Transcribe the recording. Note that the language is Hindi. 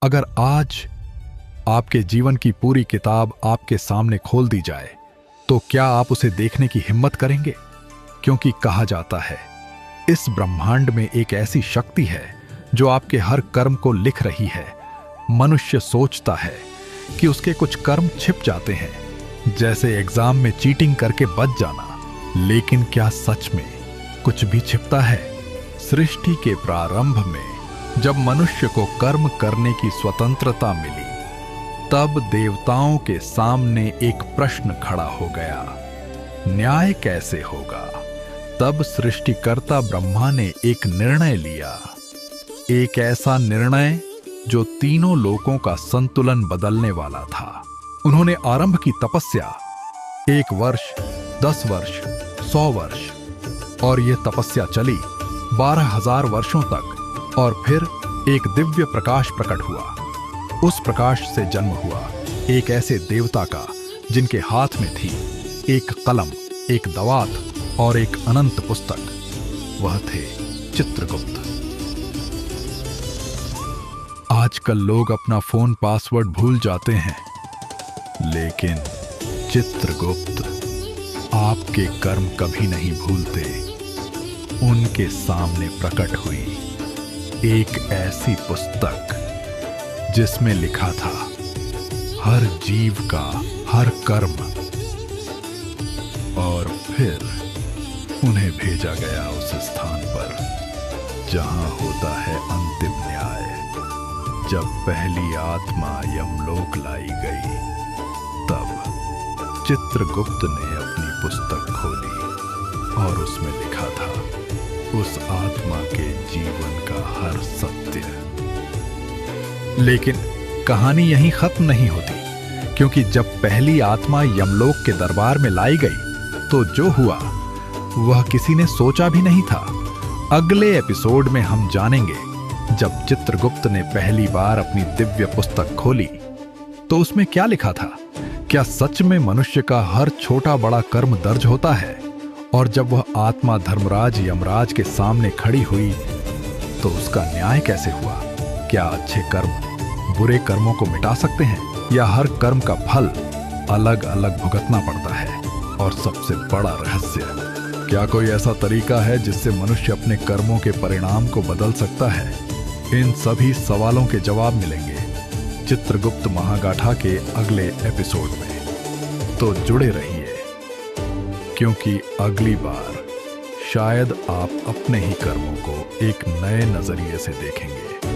अगर आज आपके जीवन की पूरी किताब आपके सामने खोल दी जाए तो क्या आप उसे देखने की हिम्मत करेंगे? क्योंकि कहा जाता है इस ब्रह्मांड में एक ऐसी शक्ति है जो आपके हर कर्म को लिख रही है। मनुष्य सोचता है कि उसके कुछ कर्म छिप जाते हैं, जैसे एग्जाम में चीटिंग करके बच जाना, लेकिन क्या सच में कुछ भी छिपता है? सृष्टि के प्रारंभ में जब मनुष्य को कर्म करने की स्वतंत्रता मिली, तब देवताओं के सामने एक प्रश्न खड़ा हो गया, न्याय कैसे होगा? तब सृष्टिकर्ता ब्रह्मा ने एक निर्णय लिया, एक ऐसा निर्णय जो तीनों लोकों का संतुलन बदलने वाला था। उन्होंने आरंभ की तपस्या 1 वर्ष, 10 वर्ष, 100 वर्ष, और यह तपस्या चली 12,000 वर्षों तक। और फिर एक दिव्य प्रकाश प्रकट हुआ। उस प्रकाश से जन्म हुआ एक ऐसे देवता का जिनके हाथ में थी एक कलम, एक दवात और एक अनंत पुस्तक। वह थे चित्रगुप्त। आजकल लोग अपना फोन पासवर्ड भूल जाते हैं, लेकिन चित्रगुप्त आपके कर्म कभी नहीं भूलते। उनके सामने प्रकट हुई एक ऐसी पुस्तक जिसमें लिखा था हर जीव का हर कर्म। और फिर उन्हें भेजा गया उस स्थान पर जहां होता है अंतिम न्याय। जब पहली आत्मा यमलोक लाई गई, तब चित्रगुप्त ने अपनी पुस्तक खोली और उसमें लिखा था उस आत्मा के जीवन का हर सत्य। लेकिन कहानी यहीं खत्म नहीं होती, क्योंकि जब पहली आत्मा यमलोक के दरबार में लाई गई तो जो हुआ वह किसी ने सोचा भी नहीं था। अगले एपिसोड में हम जानेंगे जब चित्रगुप्त ने पहली बार अपनी दिव्य पुस्तक खोली तो उसमें क्या लिखा था। क्या सच में मनुष्य का हर छोटा बड़ा कर्म दर्ज होता है? और जब वह आत्मा धर्मराज यमराज के सामने खड़ी हुई तो उसका न्याय कैसे हुआ? क्या अच्छे कर्म बुरे कर्मों को मिटा सकते हैं, या हर कर्म का फल अलग अलग भुगतना पड़ता है? और सबसे बड़ा रहस्य, क्या कोई ऐसा तरीका है जिससे मनुष्य अपने कर्मों के परिणाम को बदल सकता है? इन सभी सवालों के जवाब मिलेंगे चित्रगुप्त महागाथा के अगले एपिसोड में। तो जुड़े रहिए, क्योंकि अगली बार शायद आप अपने ही कर्मों को एक नए नजरिए से देखेंगे।